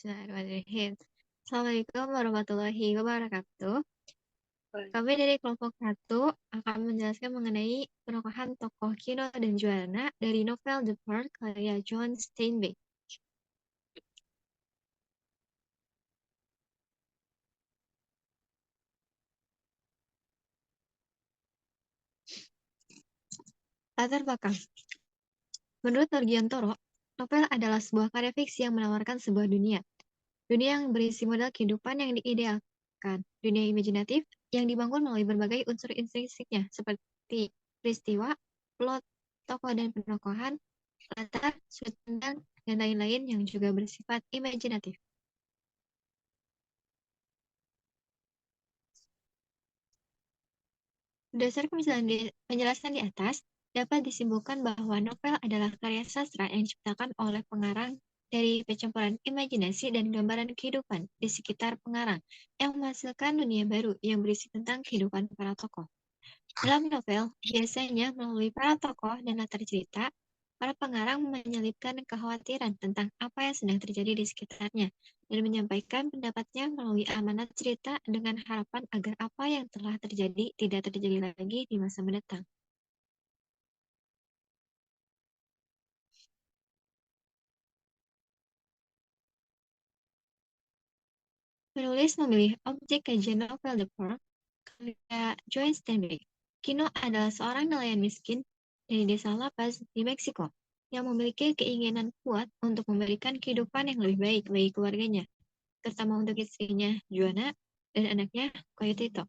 Bismillahirrahmanirrahim. Assalamualaikum warahmatullahi wabarakatuh. Kami dari kelompok 1 akan menjelaskan mengenai penokohan tokoh Kino dan Juana dari novel The Pearl karya John Steinbeck. Latar belakang. Menurut Norgiantoro, novel adalah sebuah karya fiksi yang menawarkan sebuah dunia. Dunia yang berisi model kehidupan yang diidealkan. Dunia imajinatif yang dibangun melalui berbagai unsur intrinsiknya seperti peristiwa, plot, tokoh dan penokohan, latar, sudut pandang, dan lain-lain yang juga bersifat imajinatif. Berdasarkan penjelasan di atas, dapat disimpulkan bahwa novel adalah karya sastra yang diciptakan oleh pengarang dari percampuran imajinasi dan gambaran kehidupan di sekitar pengarang yang menghasilkan dunia baru yang berisi tentang kehidupan para tokoh. Dalam novel, biasanya melalui para tokoh dan latar cerita, para pengarang menyelipkan kekhawatiran tentang apa yang sedang terjadi di sekitarnya dan menyampaikan pendapatnya melalui amanat cerita dengan harapan agar apa yang telah terjadi tidak terjadi lagi di masa mendatang. Penulis memilih objek kajian novel The Pearl karya John Steinbeck. Kino adalah seorang nelayan miskin dari desa La Paz di Meksiko yang memiliki keinginan kuat untuk memberikan kehidupan yang lebih baik bagi keluarganya, terutama untuk istrinya, Juana, dan anaknya, Coyotito.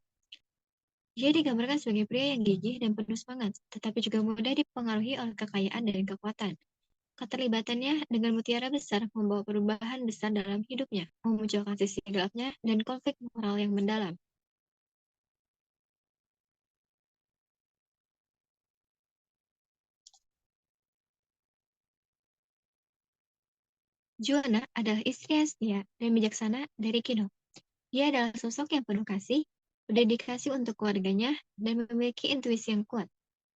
Dia digambarkan sebagai pria yang gigih dan penuh semangat, tetapi juga mudah dipengaruhi oleh kekayaan dan kekuatan. Keterlibatannya dengan mutiara besar membawa perubahan besar dalam hidupnya, memunculkan sisi gelapnya, dan konflik moral yang mendalam. Juana adalah istri yang setia dan bijaksana dari Kino. Dia adalah sosok yang penuh kasih, berdedikasi untuk keluarganya, dan memiliki intuisi yang kuat.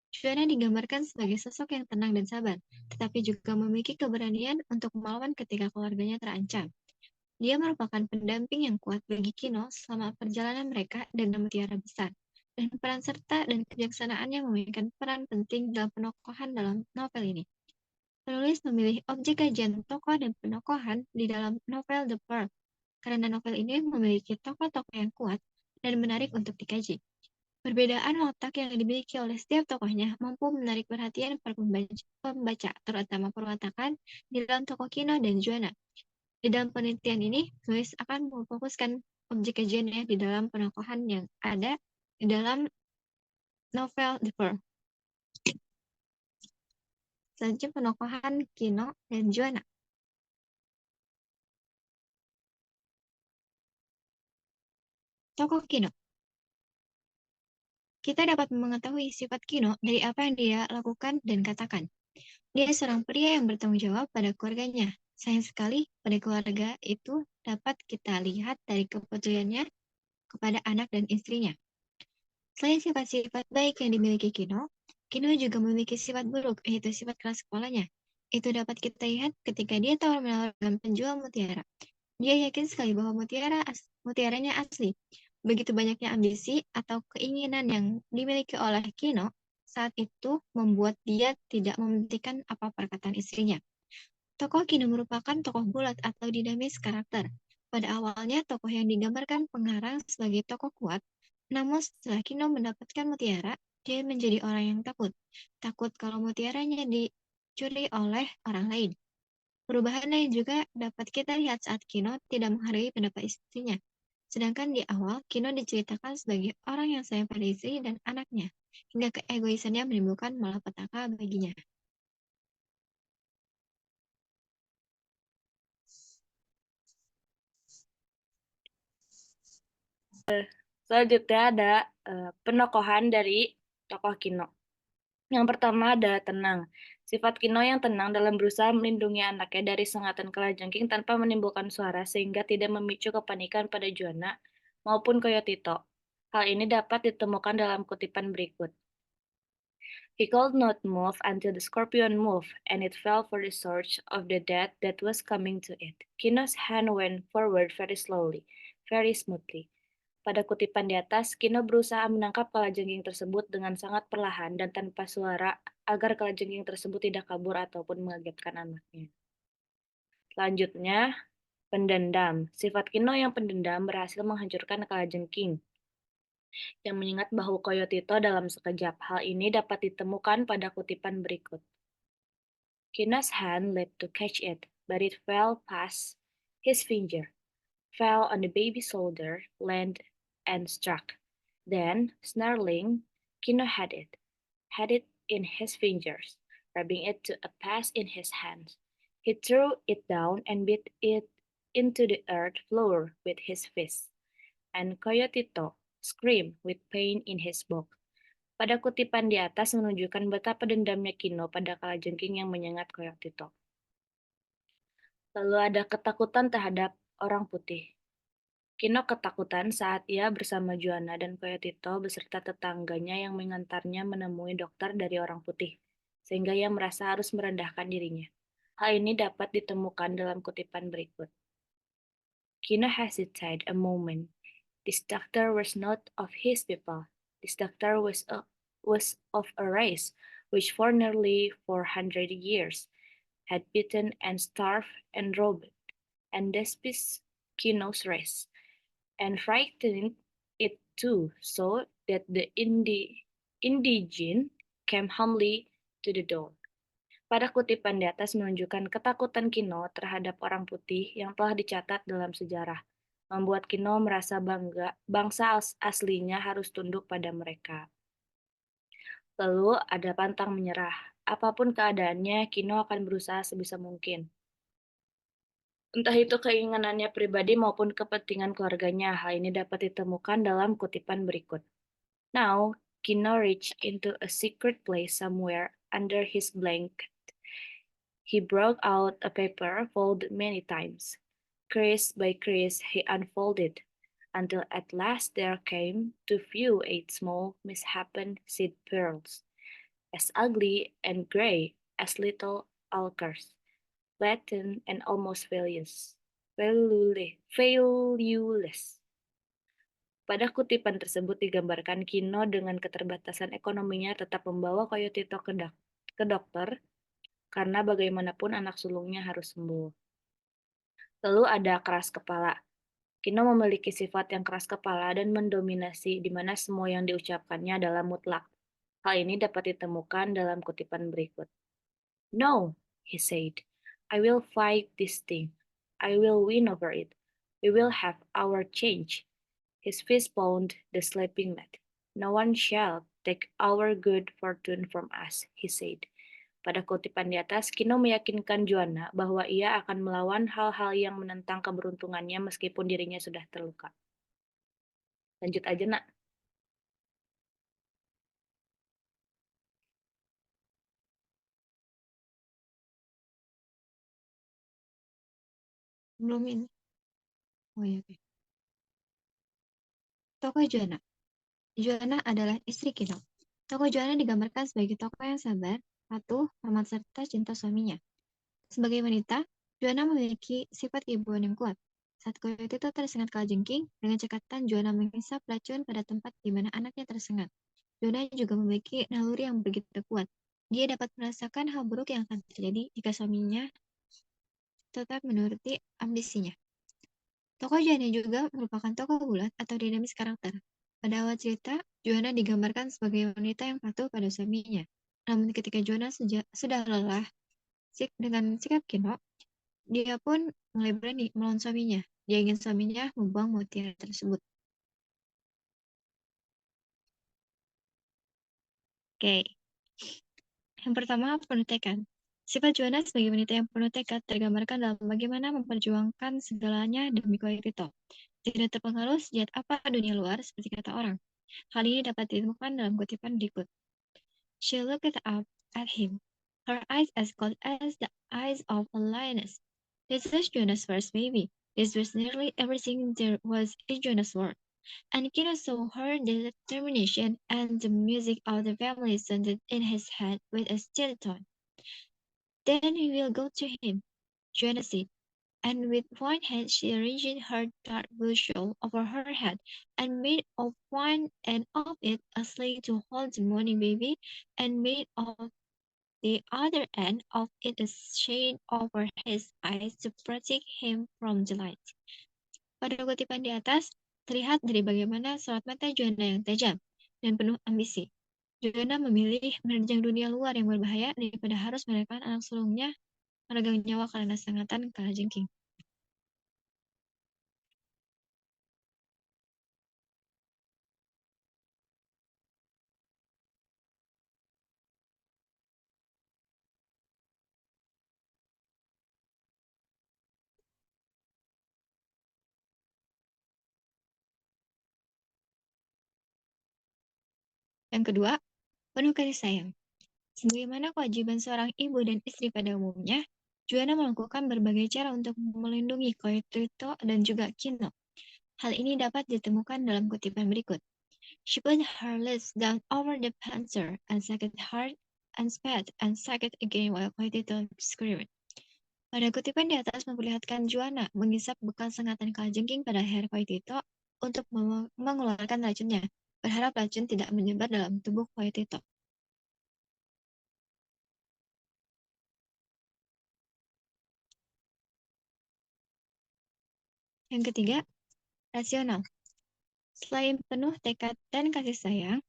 Juana digambarkan sebagai sosok yang tenang dan sabar, tetapi juga memiliki keberanian untuk melawan ketika keluarganya terancam. Dia merupakan pendamping yang kuat bagi Kino selama perjalanan mereka dengan mutiara besar, dan peran serta dan kebijaksanaannya memainkan peran penting dalam penokohan dalam novel ini. Penulis memilih objek kajian tokoh dan penokohan di dalam novel The Pearl, karena novel ini memiliki tokoh-tokoh yang kuat dan menarik untuk dikaji. Perbedaan watak yang dimiliki oleh setiap tokohnya mampu menarik perhatian para pembaca, terutama perwatakan di dalam tokoh Kino dan Juana. Di dalam penelitian ini, penulis akan memfokuskan objek kajiannya di dalam penokohan yang ada di dalam novel The Pearl. Selanjutnya penokohan Kino dan Juana. Tokoh Kino. Kita dapat mengetahui sifat Kino dari apa yang dia lakukan dan katakan. Dia seorang pria yang bertanggung jawab pada keluarganya. Sayang sekali, pada keluarga itu dapat kita lihat dari kepeduliannya kepada anak dan istrinya. Selain sifat-sifat baik yang dimiliki Kino, Kino juga memiliki sifat buruk, yaitu sifat keras kepalanya. Itu dapat kita lihat ketika dia tawar-menawar dengan penjual mutiara. Dia yakin sekali bahwa mutiaranya asli. Begitu banyaknya ambisi atau keinginan yang dimiliki oleh Kino saat itu membuat dia tidak mementingkan apa perkataan istrinya. Tokoh Kino merupakan tokoh bulat atau dinamis karakter. Pada awalnya, tokoh yang digambarkan pengarang sebagai tokoh kuat, namun setelah Kino mendapatkan mutiara, dia menjadi orang yang takut. Takut kalau mutiaranya dicuri oleh orang lain. Perubahan lain juga dapat kita lihat saat Kino tidak menghargai pendapat istrinya. Sedangkan di awal, Kino diceritakan sebagai orang yang sayang pada istri dan anaknya, hingga keegoisannya menimbulkan malapetaka baginya. Selanjutnya ada penokohan dari tokoh Kino. Yang pertama adalah tenang. Sifat Kino yang tenang dalam berusaha melindungi anaknya dari sengatan kalajengking tanpa menimbulkan suara sehingga tidak memicu kepanikan pada Juana maupun Coyotito. Hal ini dapat ditemukan dalam kutipan berikut. He could not move until the scorpion moved, and it fell for the surge of the death that was coming to it. Kino's hand went forward very slowly, very smoothly. Pada kutipan di atas, Kino berusaha menangkap kalajengking tersebut dengan sangat perlahan dan tanpa suara agar kalajengking tersebut tidak kabur ataupun mengagetkan anaknya. Selanjutnya, pendendam. Sifat Kino yang pendendam berhasil menghancurkan kalajengking yang menyengat bahu Koyotito dalam sekejap. Hal ini dapat ditemukan pada kutipan berikut. Kino's hand leaped to catch it, but it fell past his finger, fell on the baby's shoulder, landed, and struck. Then, snarling, Kino had it in his fingers, rubbing it to a pass in his hands. He threw it down and beat it into the earth floor with his fists, and Coyotito screamed with pain in his back. Pada kutipan di atas menunjukkan betapa dendamnya Kino pada kalajengking yang menyengat Coyotito. Lalu ada ketakutan terhadap orang putih. Kino ketakutan saat ia bersama Juana dan Coyotito beserta tetangganya yang mengantarnya menemui dokter dari orang putih, sehingga ia merasa harus merendahkan dirinya. Hal ini dapat ditemukan dalam kutipan berikut. Kino hesitated a moment. This doctor was not of his people. This doctor was of a race which for nearly 400 years had beaten and starved and robbed and despised Kino's race, and frightened it too, so that the indigene came humbly to the door. Pada kutipan di atas menunjukkan ketakutan Kino terhadap orang putih yang telah dicatat dalam sejarah, membuat Kino merasa bangga bangsa aslinya harus tunduk pada mereka. Lalu ada pantang menyerah. Apapun keadaannya, Kino akan berusaha sebisa mungkin. Entah itu keinginannya pribadi maupun kepentingan keluarganya, hal ini dapat ditemukan dalam kutipan berikut. Now, Kino reached into a secret place somewhere under his blanket. He broke out a paper folded many times. Crease by crease he unfolded, until at last there came to view 8 small misshapen seed pearls, as ugly and grey as little alcars, Latin and almost valueless. Pada kutipan tersebut digambarkan Kino dengan keterbatasan ekonominya tetap membawa Coyotito ke dokter karena bagaimanapun anak sulungnya harus sembuh. Lalu ada keras kepala. Kino memiliki sifat yang keras kepala dan mendominasi di mana semua yang diucapkannya adalah mutlak. Hal ini dapat ditemukan dalam kutipan berikut. No, he said. I will fight this thing. I will win over it. We will have our change. His fist pounded the sleeping mat. No one shall take our good fortune from us, he said. Pada kutipan di atas, Kino meyakinkan Juana bahwa ia akan melawan hal-hal yang menentang keberuntungannya meskipun dirinya sudah terluka. Lanjut aja, Nak. Belum ini. Oh iya, oke. Tokoh Juana. Juana adalah istri Kino. Tokoh Juana digambarkan sebagai tokoh yang sabar, patuh, hormat serta cinta suaminya. Sebagai wanita, Juana memiliki sifat keibuan yang kuat. Saat Coyotito tersengat kalajengking, dengan cekatan Juana menghisap racun pada tempat di mana anaknya tersengat. Juana juga memiliki naluri yang begitu kuat. Dia dapat merasakan hal buruk yang akan terjadi jika suaminya tetap menuruti ambisinya. Tokoh Juana juga merupakan tokoh bulat atau dinamis karakter. Pada awal cerita, Juana digambarkan sebagai wanita yang patuh pada suaminya. Namun ketika Juana sudah lelah dengan sikap Kino, dia pun mulai berani melawan suaminya. Dia ingin suaminya membuang mutiara tersebut. Oke. Yang pertama, penuh tekad. Sifat Juana sebagai wanita yang penuh tekad tergambarkan dalam bagaimana memperjuangkan segalanya demi Coyotito. Tidak terpengaruh sejahat apa dunia luar seperti kata orang. Hal ini dapat ditemukan dalam kutipan berikut. She looked up at him, her eyes as cold as the eyes of a lioness. This was Juana's first baby. This was nearly everything there was in Juana's world. and Kino saw her determination, and the music of the family sounded in his head with a steady tone. Then we will go to him, Joanna said, and with one hand she arranged her dark blue shawl over her head, and made of one end of it a sling to hold the morning baby, and made of the other end of it a shade over his eyes to protect him from the light. Pada kutipan di atas, terlihat dari bagaimana sorot mata Joanna yang tajam dan penuh ambisi. Joanna memilih menerjang dunia luar yang berbahaya daripada harus merelakan anak sulungnya meregang nyawa karena sengatan kalajengking. Yang kedua, penuh kasih sayang. Sebagaimana kewajiban seorang ibu dan istri pada umumnya, Joanna melakukan berbagai cara untuk melindungi Koitito dan juga Kino. Hal ini dapat ditemukan dalam kutipan berikut. She put her lips down over the panzer and sucked hard and spat and sucked again while Koitito screamed. Pada kutipan di atas memperlihatkan Joanna menghisap bekas sengatan kalajengking pada leher Koitito untuk mengeluarkan racunnya, berharap racun tidak menyebar dalam tubuh Koitito. Yang ketiga, rasional. Selain penuh tekad dan kasih sayang,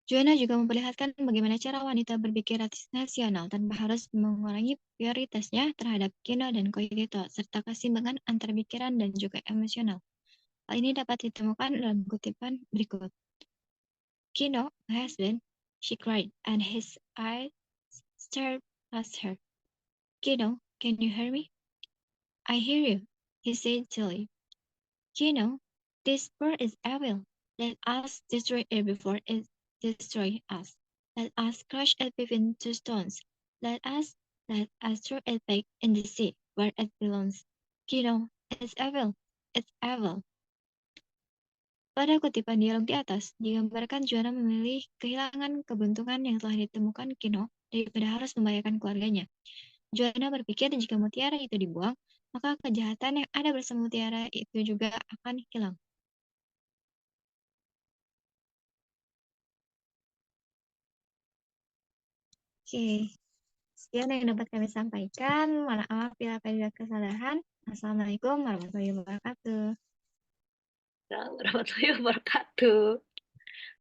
Joanna juga memperlihatkan bagaimana cara wanita berpikir rasional tanpa harus mengurangi prioritasnya terhadap Kino dan Koitito, serta keseimbangan antara pikiran dan juga emosional. Hal ini dapat ditemukan dalam kutipan berikut. Kino, my husband, she cried, and his eyes stared past her. Kino, can you hear me? I hear you, he said gently. Kino, this bird is evil. Let us destroy it before it destroys us. Let us crush it between two stones. Let us throw it back in the sea where it belongs. Kino, it's evil. It's evil. Pada kutipan dialog di atas, digambarkan Joanna memilih kehilangan keberuntungan yang telah ditemukan Kino daripada harus membahayakan keluarganya. Joanna berpikir jika mutiara itu dibuang, maka kejahatan yang ada bersama mutiara itu juga akan hilang. Oke, sekian yang dapat kami sampaikan. Maaf bila ada kesalahan. Assalamualaikum warahmatullahi wabarakatuh. Warahmatullahi wabarakatuh.